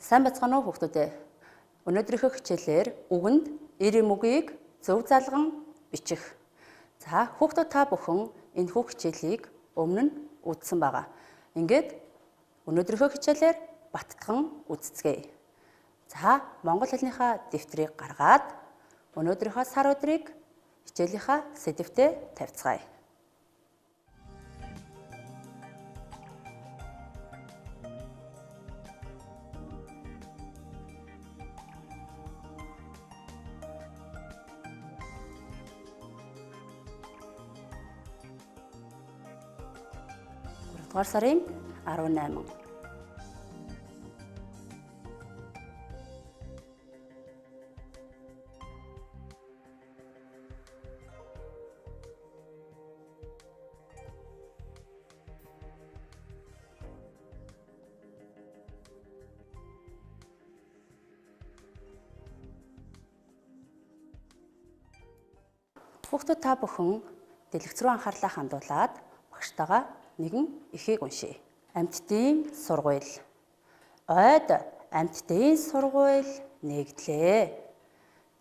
Сайн бацгаана уу хүүхдүүдээ. Өнөөдрийнхөө хичээлээр үгэнд эр эм үгийг зөв залган бичих. За хүүхдүүд та бүхэн энэ хичээлийг өмнө нь үзсэн байгаа. Ингээд өнөөдрийнхөө хичээлээр баттган үзцгээе. За монгол хэлнийхаа дэвтрийг гаргаад өнөөдрийнхөө сар өдрийг хичээлийнхаа сэдвтэ тавьцгаая. Дугаар сарын 18. Хүүхдүүд та бүхэн дэлгэц рүү анхаарлаа хандуулад багштайгаа нэгэн эхийг уншия. Амьтдын сургууль. Ойд амьтдын сургууль нэгдлээ.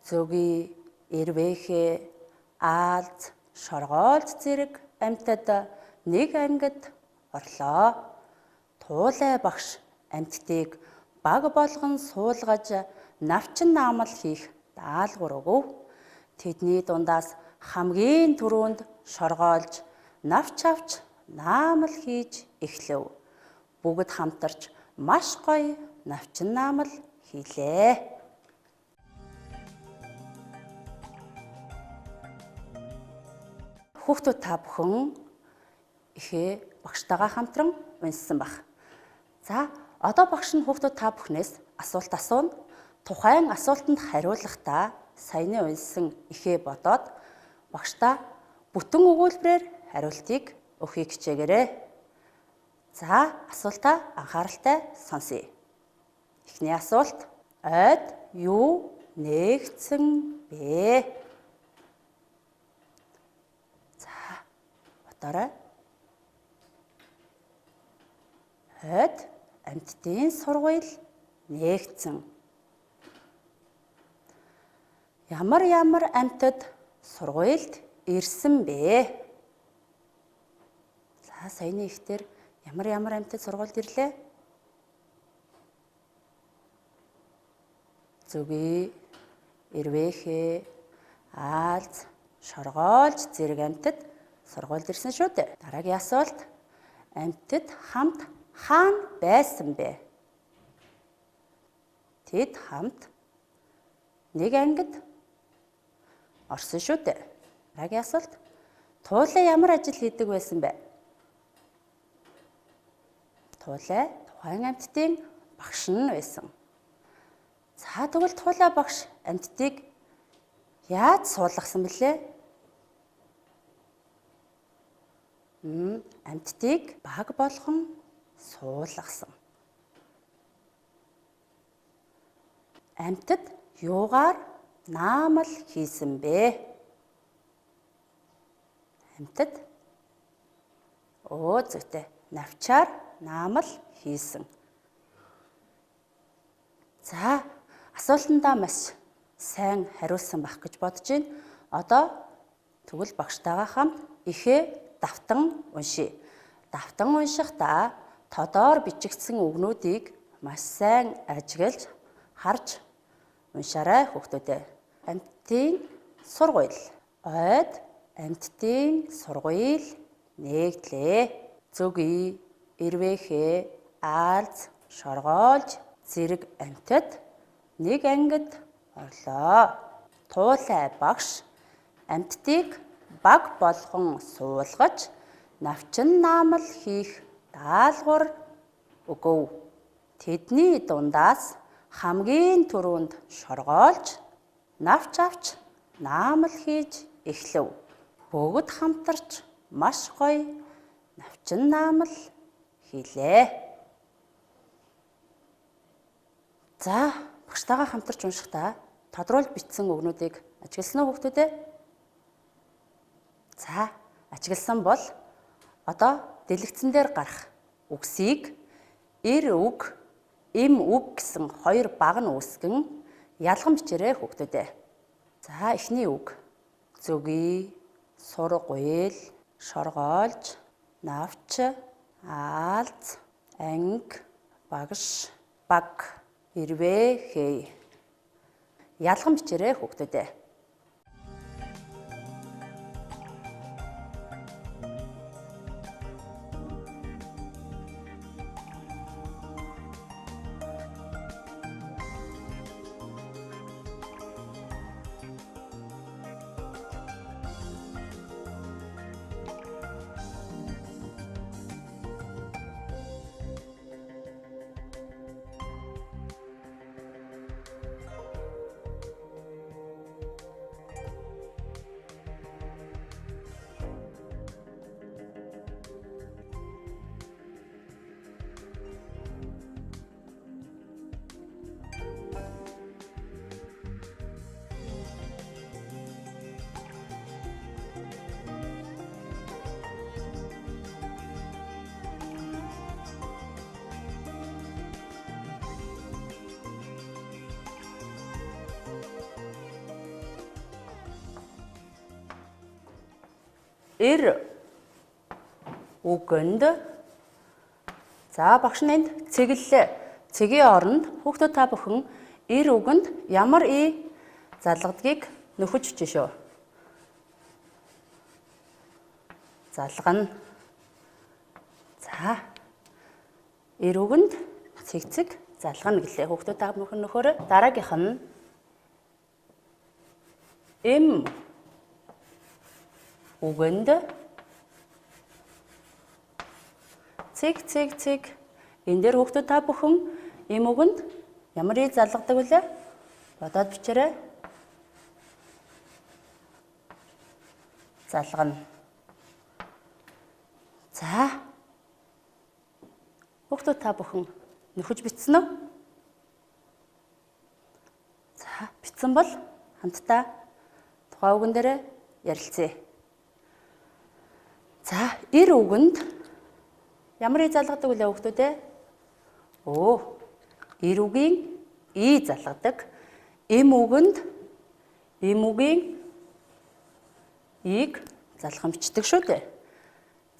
Зөгийн, эрвээхээ, аалз, шоргоолж зэрэг амьтад нэг ангид орлоо. Туулай багш амьтдыг баг болгон суулгаж навчин наамал хийх даалгавар өгөв. Тэдний дундаас хамгийн түрүүнд шоргоолж, навч авч наамал хийж эхлэв. Бүгд хамтарч маш гоё навчин наамал хийлээ. Хүүхдүүд та бүхэн ихээ багштайгаа хамтран уншсан баг. За одоо багш нь хүүхдүүд та бүхнээс асуулт асууна. Тухайн асуултанд хариулахдаа саяны уншсан ихээ бодоод багштаа бүтэн өгүүлбэрээр хариултыг өгөхийг хичээгээрэй. За асуултаа анхааралтай сонсъё. Эхний асуулт: ойд юу нээгдсэн бэ? За бодоорой. Ойд амьтдын сургууль нээгдсэн. Ямар амьтад сургуульд ирсэн бэ? За саяны ихтер ямар амьтад сургуульд ирлээ? Зөгийн, эрвээхээ, аалз, шоргоолж зэрэг амьтад сургуульд ирсэн шүү дээ. Дараагийн асуулт: амьтад хамт хаана байсан бэ? Тэд хамт нэг ангид орсон шүү дээ. Дараагийн асуулт: туулай ямар ажил хийдэг байсан бэ? Туулай тухайн амьтдын багш нь байсан. За тэгвэл туулай багш амьтдыг яаж суулгасан бэлээ? Амьтдыг баг болгон суулгасан. Амьтад юугаар наамал хийсэн бэ? Амьтад зүйтэй навчаар наамал хийсэн. За асуултандаа маш сайн хариулсан байх гэж бодож байна. Одоо тэгвэл багштайгаа хамт ихээ давтан уншия. Давтан уншихдаа тодоор бичигдсэн үгнүүдийг маш сайн ажиглаж харж уншаарай хүүхдүүдээ. Амьтдын сургууль. Ойд амьтдын сургууль нээгдлээ. Зөгийн, эрвээхээ, аалз, шоргоолж зэрэг амьтад нэг ангид орлоо. Туулай багш амьтдыг баг болгон суулгаж навчин наамал хийх даалгавар өгөв. Тэдний дундаас хамгийн түрүүнд шоргоолж, навч авч наамал хийж эхлэв. Бүгд хамтарч маш гоё навчин наамал хийлээ. За багштайгаа хамтарч уншихдаа тодруулж бичсэн үгнүүдийг ажигласан уу хүүхдүүдээ? За ажигласан бол одоо дэлгэцэн дээр гарах үгсийг эр үг эм үг гэсэн хоёр баг нь үүсгэн ялган бичээрэй хүүхдүүдээ. За эхний үг. Зөгий, сургуйл, шоргоолж, навч, аалз, анги, багш, баг, ирвэ, хэй. Ялган бичээрэй хүүхдүүдээ. Эр үгэнд. За багш нэнд цэглэлээ. Цэгийн оронд хүүхдүүд та бүхэн эр үгэнд ямар и залгадгийг нөхөж жишөө. Залгана. За эр үгэнд цэгцэг залгана гэлээ хүүхдүүд та бүхэн нөхөөрэй. Дараагийнх нь эм үгэнд цэг. Энэ дээр хүүхдүүд та бүхэн эм үгэнд ямар и залгадаг вүлээ? Бодоод бичээрэй. Залгана. За хүүхдүүд та бүхэн нөхөж бичсэн үү? За бичсэн бол хамтдаа тухайн үгэн дээр ярилцъя. За эр үгэнд ямар и залгадаг вүлээ хүүхдүүд ээ? Эр үгийн и залгадаг. Эм үгэнд эм үгийн ийг залган бичдэг шүү дээ.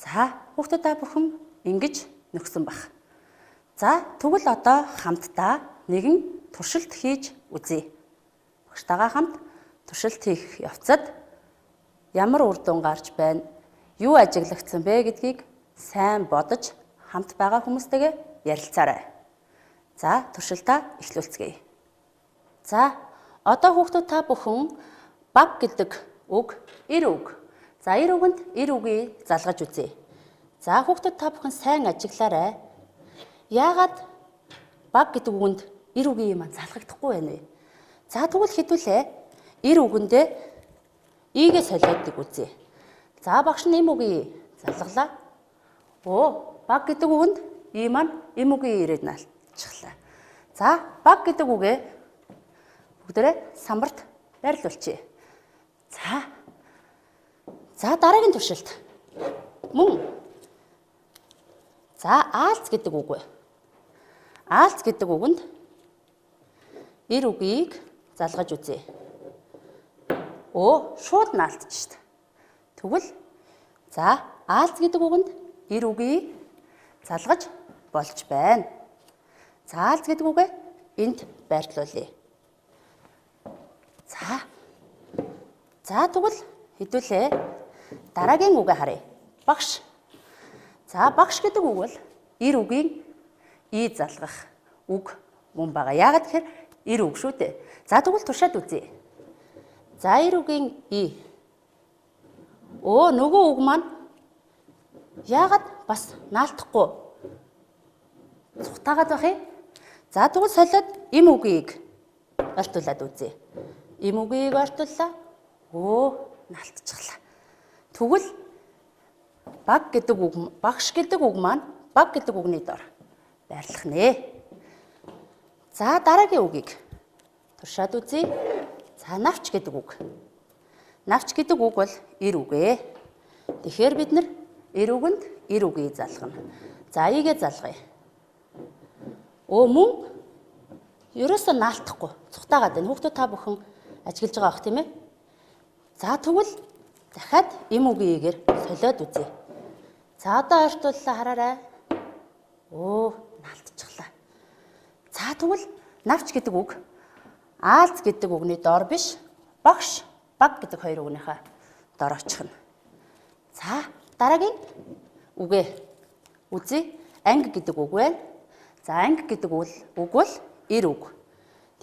За хүүхдүүд та бүхэн ингэж нөхсөн баг. За тэгвэл одоо хамтдаа нэгэн туршилт хийж үзье. Багштайгаа хамт туршилт хийх явцад ямар үр дүн гарч байна? Юу ажиглагдсан бэ гэдгийг сайн бодож хамт байгаа хүмүүстэйгээ ярилцаарай. За туршилтаа эхлүүлцгээе. За одоо хүүхдүүд та бүхэн баг гэдэг үг, эр үг. За эр үгэнд эр үгийг залгаж үзье. За хүүхдүүд та бүхэн сайн ажиглаарай. Яагаад баг гэдэг үгэнд эр үгийн маань залгагдахгүй байна вэ? За тэгвэл хэдүүлээ эр үгэндээ игээ солиодыг үзье. За багш нь эм үгийг залгалаа. Баг гэдэг үгэнд и маань эм үгийн ирээд наалчихлаа. За баг гэдэг үгээ бүгдээрээ самбарт байрлуулчихъя. За дараагийн туршилт. Мөн. За аалз гэдэг үг. Аалз гэдэг үгэнд эр үгийг залгаж үзье. Шууд наалтж шít. Тэгвэл за аалз гэдэг үгэнд эр үгийг залгаж болж байна. За аалз гэдэг үгээ энд байрлуулъя. За тэгвэл хэдүүлээ дараагийн үгээ харъя. Багш. За багш гэдэг үг бол эр үгийн и залгах үг мөн байгаа. Яагаад гэхээр эр үг шүү дээ. За тэгвэл туршаад үзье. За эр үгийн и. Нөгөө үг маань яагаад бас наалтахгүй цухтаагаад байх юм? За тэгвэл солиод эм үгийг ортуулад үзье. Эм үгийг ортууллаа. Наалтчихлаа. Тэгвэл баг гэдэг үг, багш гэдэг үг маань баг гэдэг үгний дор байрлах нэ. За дараагийн үгийг туршаад үзье. За навч гэдэг үг. Навч гэдэг үг бол эр үгээ. Тэгэхээр бид нар эр үгэнд эр үгийг залгана. За игээ залгая. Мөн ерөөсөө наалтахгүй цухтаагаад байна. Хүүхдүүд та бүхэн ажиглаж байгаа бох тийм ээ. За тэгвэл дахиад им үгийн игээр солиод үзье. За одоо ойртууллаа хараарай. Наалтчихлаа. За тэгвэл навч гэдэг үг аалз гэдэг үгний дор биш, багш, баг гэдэг хоёр үгнийхээ дор очихно. За дараагийн үгээ үзье. Анги гэдэг үг байна. За анги гэдэг үг бол эр үг.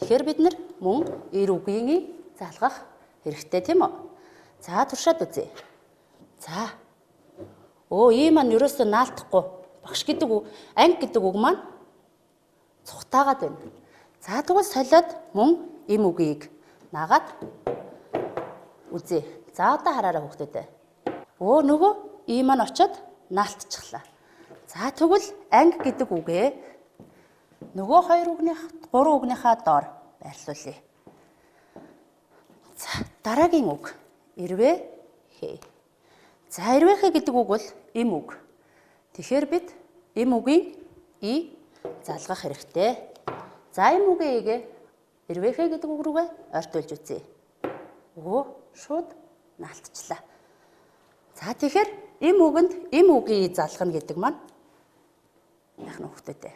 Тэгэхээр бид нар мөн эр үгийн залгах хэрэгтэй тийм үү? За туршаад үзье. За. Ийм маань ерөөсөө наалтахгүй. Багш гэдэг үг, анги гэдэг үг маань цухтаагаад байна. За тэгвэл солиод мөн им үгийг наагаад үзье. За одоо хараарай хүүхдүүдээ. Нөгөө ийм маань очиод наалтчихлаа. За тэгвэл анги гэдэг үгээ нөгөө гурван үгнийхаа доор байрлуулъя. За дараагийн үг эрвээ. За эрвээхэ гэдэг үг бол им үг. Тэгэхээр бид им үгийн и залгах хэрэгтэй. За им үгийн игээ эрвээхэ гэдэг үг рүүгээ ойртуулж үзье. Шууд наалтчлаа. За тэгэхээр им үгэнд им үгийн залгана гэдэг маань яах нь хүүхдүүдээ.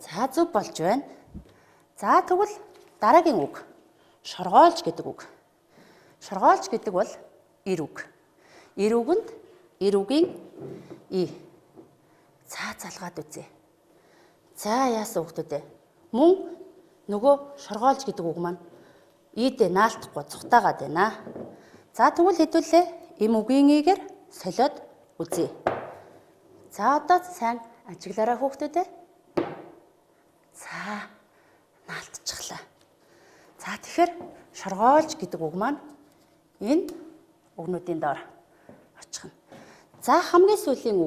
За зөв болж байна. За тэгвэл дараагийн үг шоргоолж гэдэг үг. Шоргоолж гэдэг бол эр үг. Эр үгэнд эр үгийн и. За залгаад үзье. За яасан хүүхдүүдээ. Мөн нөгөө шоргоолж гэдэг үг маань идэ наалтахгүй цухтаагаад байна. За тэгвэл хэдүүлээ им үгийн игээр солиод үзье. За одоо сайн ажиглаарай хүүхдүүдээ. За наалтчихлаа. За тэгэхээр шоргоолж гэдэг үг маань энэ үгнүүдийн доор очихно. За хамгийн сүүлийн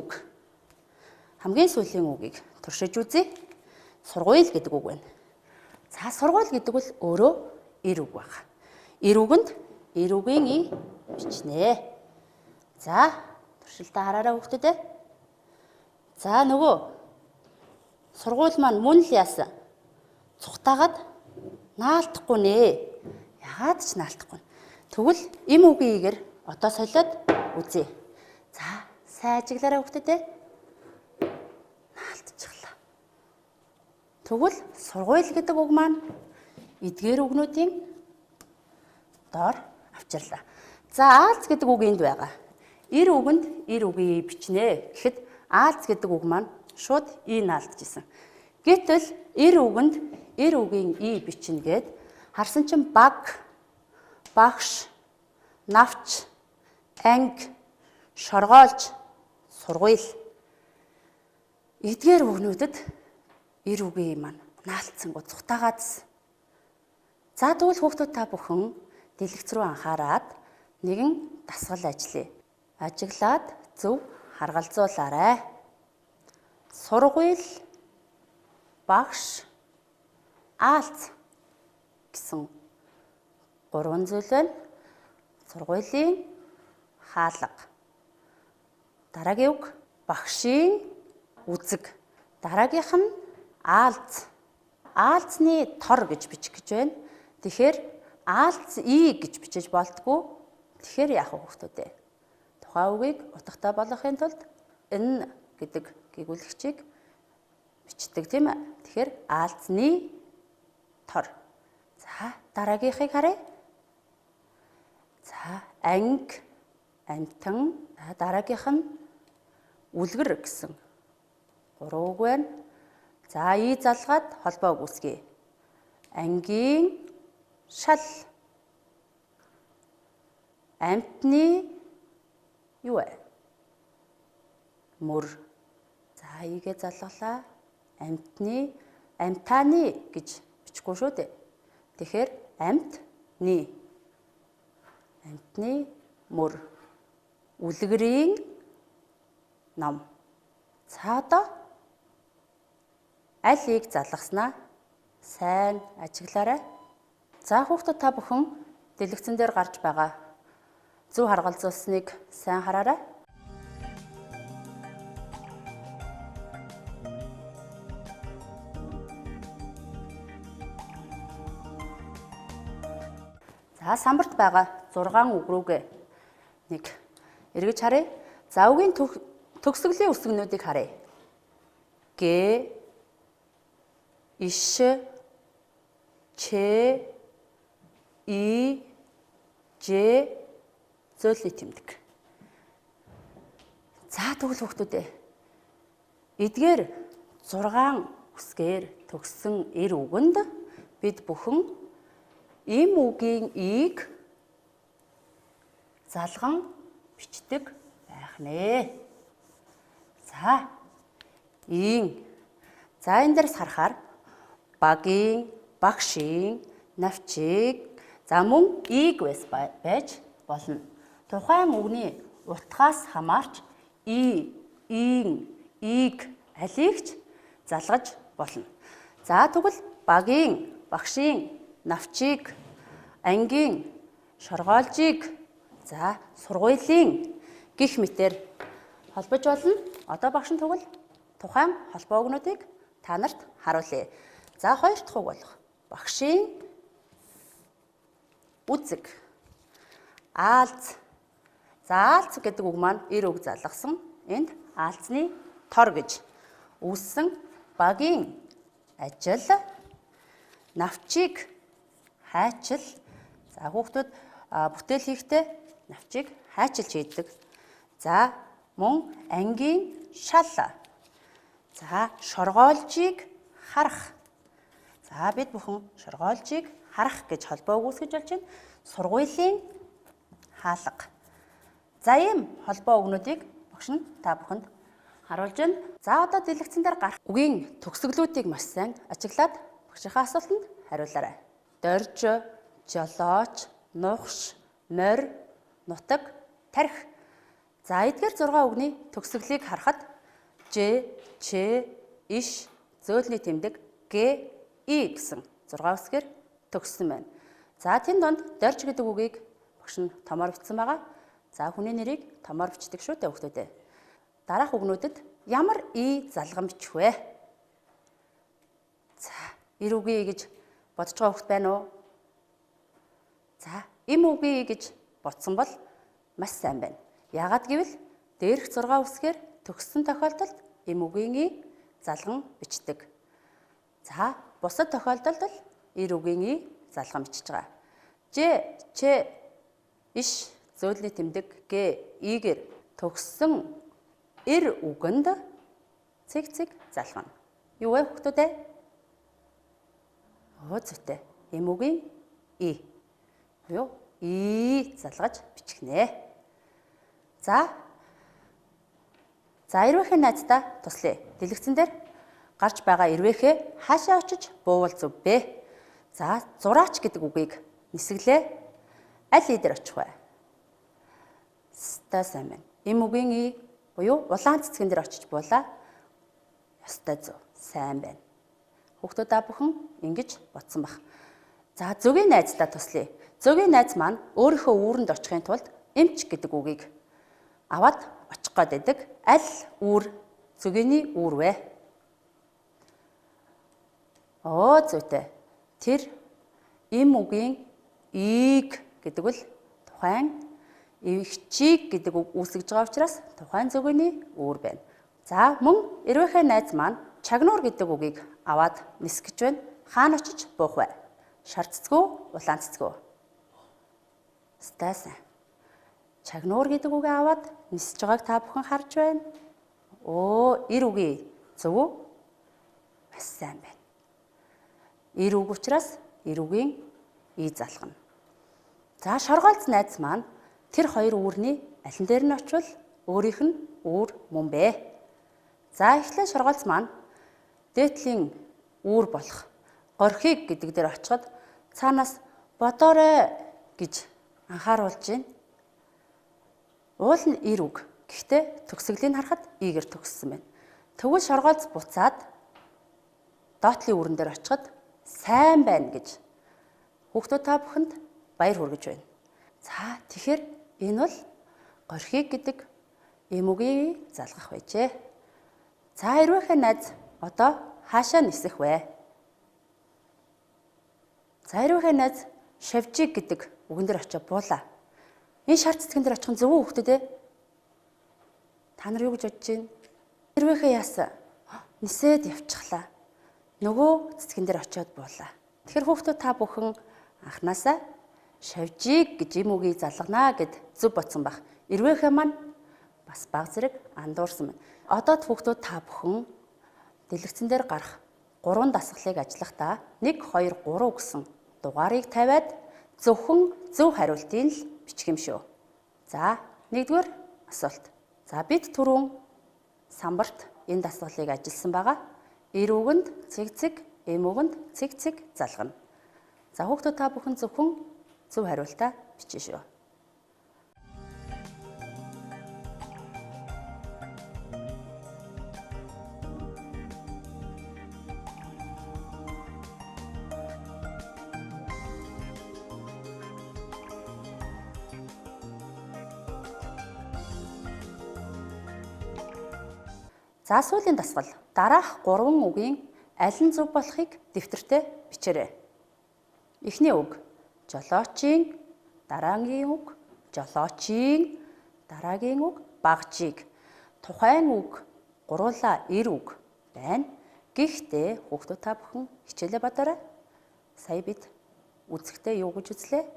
үгийг туршиж үзье. Сургууль гэдэг үг байна. За сургууль гэдэг бол өөрөө эр үг байна. Эр үгэнд эр үгийн и бичнэ. За туршилтаа хараарай хүүхдүүдээ. За нөгөө сургууль маань мөн л яасан? Цухтаагаад наалтахгүй нэ. Ягаад ч наалтахгүй. Тэгвэл им үгийн игээр одоо солиод үзье. За сайн ажиглаарай хүүхдүүдээ. Наалтчихлаа. Тэгвэл сургууль гэдэг үг маань эдгээр үгнүүдийн доор авчирлаа. За аалз гэдэг үг энд байгаа. Эр үгэнд эр үгийн бичнэ гэхэд аалз гэдэг үг маань шууд и наалтжсэн. Гэтэл эр үгэнд эр үгийн и бичнэ гэд харсан чинь баг, багш, навч, анги, шоргоолж, сургууль эдгээр үгнүүдэд эр үгийн маань наалтсангүй цухтаагаадсэн. За тэгвэл хүүхдүүд та бүхэн дэлгэц рүү анхаарад нэгэн дасгал ажиллая. Ажиглаад зөв харгалзуулаарай. Сургууль, багш, аалз гэсэн гурван зүйл байна. Сургуулийн хаалга. Дараагийн үг багшийн үзэг. Дараагийнх нь аалз. Аалзны тор гэж бичих гэж байна. Тэгэхээр аалз и гэж бичиж болтгүй. Тэгэхээр яах вэ хүүхдүүдээ? Тухайн үгийг утгатай болгохын тулд энэ гэдэг гэгүүлэгчийг бичдэг тийм ээ. Тэгэхээр аалзны тор. За дараагийнхыг харъя. За анги, амтан, дараагийнх нь үлгэр гэсэн гурван үг байна. За и залгаад холбоо үүсгэе. Ангийн шал. Амтны юу вэ? Мөр. За игээ залгалаа. Амтаны гэж бичихгүй шүү дээ. Тэгэхээр амтны мөр. Үлгэрийн ном. За одоо аль ийг залгаснаа сайн ажиглаарай. За хүүхдүүд та бүхэн дэлгэцэн дээр гарч байгаа зөв харгалзуулсныг сайн хараарай. За самбарт байгаа 6 үг рүүгээ нэг эргэж харъя. За үгийн төгсгөлийн үсгнүүдийг харъя. Г, иш, ч, и, ж, зөөлний тэмдэг. За тэгвэл хүүхдүүд эдгээр 6 үсгээр төгссөн эр үгэнд бид бүхэн им үгийн ийг залган бичдэг байх нэ. За ийн. За энэ дээрс харахаар багийн, багшийн, навчийг за мөн ийг байж болно. Тухайн үгний утгаас хамаарч ийн, ийг алийг ч залгаж болно. За тэгвэл багийн, багшийн, навчийг, ангийн, шоргоолжийг, за сургуулийн гих мэтээр холбож болно. Одоо багш нь тэгвэл тухайн холбоо үгнүүдийг та нарт харуулъя. За хоёр дахь үг болох багшийн үзэг, аалз. За аалз гэдэг үг маань эр үг залгасан. Энд аалзны тор гэж үүссэн багийн ажил, навчийг хайчил. За хүүхдүүд бүтээл хийхдээ навчийг хайчилж хийдэг. За мөн ангийн шал. За шоргоолжийг харах. За бид бүхэн шоргоолжийг харах гэж холбоо үүсгэж болж байна. Сургуулийн хаалга. За ийм холбоо үгнүүдийг багш нь та бүхэнд харуулж байна. За одоо дэлгэцэн дээр гарах үгийн төгсгөлүүдийг маш сайн ажиглаад багшийнхаа асуултанд хариулаарай. Дорж, жолооч, нухш, морь, нутаг, тархи. За эдгээр 6 үгний төгсгөлийг харахад ж, ч, иш, зөөлний тэмдэг, г, и гэсэн 6 үсгээр төгссөн байна. За тэн донд дорж гэдэг үгийг багш нь томоор бичсэн байгаа. За хүний нэрийг томоор бичдэг шүү дээ хүүхдүүдээ. Дараах үгнүүдэд ямар и залган бичих вэ? За эр үгүй гэж бодож байгаа хүүхд байна уу? За им үгүй гэж бодсон бол маш сайн байна. Яагаад гэвэл дээрх 6 үсгээр төгссөн тохиолдолд им үгийн и залган бичдэг. За бусад тохиолдолд л эр үгийн и залган бичиж байгаа. Ж, ч, иш, зөөлний тэмдэг, г, игээр төгссөн эр үгэнд цэг залгана. Юу вэ хүүхдүүд ээ? Зүйтэй. Им үгийн и. Юу? И залгаж бичих нэ. За эрвээхээ найздаа туслая. Дэлгэцэн дээр гарч байгаа эрвээхээ хаашаа очиж буувал зөв бэ? За зураач гэдэг үгийг нисгэлээ. Аль и дээр очих вэ? Ястай сайн байна. Им үгийн и буюу улаан цэцгэн дээр очиж буулаа. Ястай зөв. Сайн байна. Хүүхдүүд та бүхэн ингэж бодсон баг. За зөгийн найздаа туслая. Зөгийн найз маань өөрийнхөө үүрэнд очихын тулд эмч гэдэг үгийг аваад очих гээд байдаг. Аль үүр зөгөөний үүр вэ? Зүйтэй. Тэр им үгийн ийг гэдэг бол тухайн эвчийг гэдэг үг үүсгэж байгаа учраас тухайн зөгөөний үүр байна. За мөн эрвээхээ найз маань чагнуур гэдэг үгийг аваад нисгэж байна. Хаана очиж буух вэ? Шар цэцгүү, улаан цэцгүү? Стасан. Чагнуур гэдэг үгийг аваад нисэж байгааг та бүхэн харж байна. Эр үгүй зөв үү? Маш сайн байна. Эр үг учраас эр үгийн и залгана. За шоргоолц найз маань тэр хоёр үүрний аль нь дээр нь очивол өөрийнх нь үүр мөн бэ? За эхлээ шоргоолц маань дээдлийн үүр болох горхийг гэдэг дээр очиход цаанаас бодоорой гэж анхааруулж байна. Уул нь эр үг. Гэхдээ төгсгөлийн харахад игээр төгссөн байна. Тэгвэл шоргоолц буцаад доотлын үүрэн дээр очиход сайн байна гэж хүүхдүүд та бүхэнд баяр хүргэж байна. За тэгэхээр энэ бол горхийг гэдэг им үгийг залгах байжээ. За эрвээхээ найз одоо хаашаа нисэх вэ? За эрвээхээ найз шавжиг гэдэг үгэн дээр очиж буулаа. Энэ шар цэцгэн дээр очих нь зөв үү хүүхдүүд ээ? Та нар юу гэж бодож байна? Хэрвээхээ яасан? Нисээд явчихлаа. Нөгөө цэцгэн дээр очиод буулаа. Тэгэхээр хүүхдүүд та бүхэн анханасаа шавжийг гэж юм үгийг залгана гэд зөв бодсон байх. Эрвээхээ маань бас баг зэрэг андуурсан байна. Одоо хүүхдүүд та бүхэн дэлгэцэн дээр гарах 3 дасгалыг ажиллахдаа 1, 2, 3 гэсэн дугаарыг тавиад зөвхөн зөв хариултыг л бичих юм шүү. За, 1-р асуулт. За, бид түрүүн самбарт энэ дасгалыг ажилласан байгаа. Эр үгэнд цэг, эм үгэнд цэг залгана. За, хүүхдүүд та бүхэн зөвхөн зөв хариултаа бичнэ шүү. За, сүүлийн дасгал. Дараах 3 үгийн аль нь зөв болохыг дэвтэртээ бичээрэй. Эхний үг жолоочийн, дараагийн үг жолоочийн, дараагийн үг багжийг. Тухайн үг гуруула эр үг байна. Гэхдээ хүүхдүүд та бүхэн хичээлээ бодоорой. Сая бид үзэхдээ юу гэж үзлээ?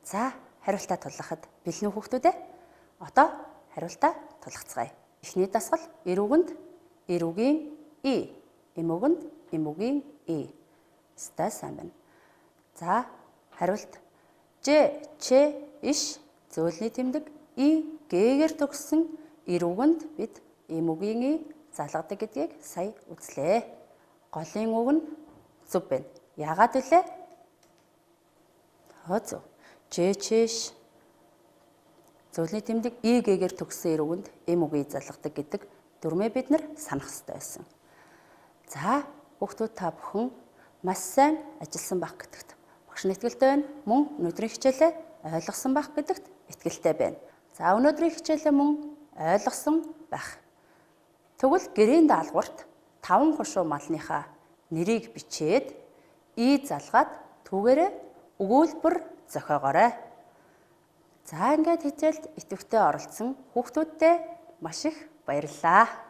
За, хариултаа тулгахад бэлэн үү хүүхдүүд ээ? Одоо хариултаа тулгацгаая. Эхний дасгал эр үгэнд эр үгийн и, эм үгэнд эм үгийн и. Стай сайн байна. За, хариулт. Ж, ч, иш зөөлний тэмдэг и гээр төгссөн эр үгэнд бид эм үгийн и залгадаг гэдгийг сая үзлээ. Голын үг нь зөв байна. Яагаад вүлээ? Зөв. Ж, ч, иш зөөлний тэмдэг и гээр төгссөн эр үгэнд эм үгийг залгадаг гэдэг дүрмээ бид нар санах хэрэгтэй байсан. За, хүүхдүүд та бүхэн маш сайн ажилласан байх гэдэгт багш нь итгэлтэй байна. Мөн өнөөдрийн хичээлээ ойлгосон байх гэдэгт итгэлтэй байна. За, өнөөдрийн хичээлээ мөн ойлгосон байх. Тэгвэл гэрийн даалгаварт 5 хошуу малныхаа нэрийг бичээд и залгаад түүгээрээ өгүүлбэр зохиогоорой. За, ингээд хичээлд идэвхтэй оролцсон хүүхдүүдтэй маш их баярлалаа.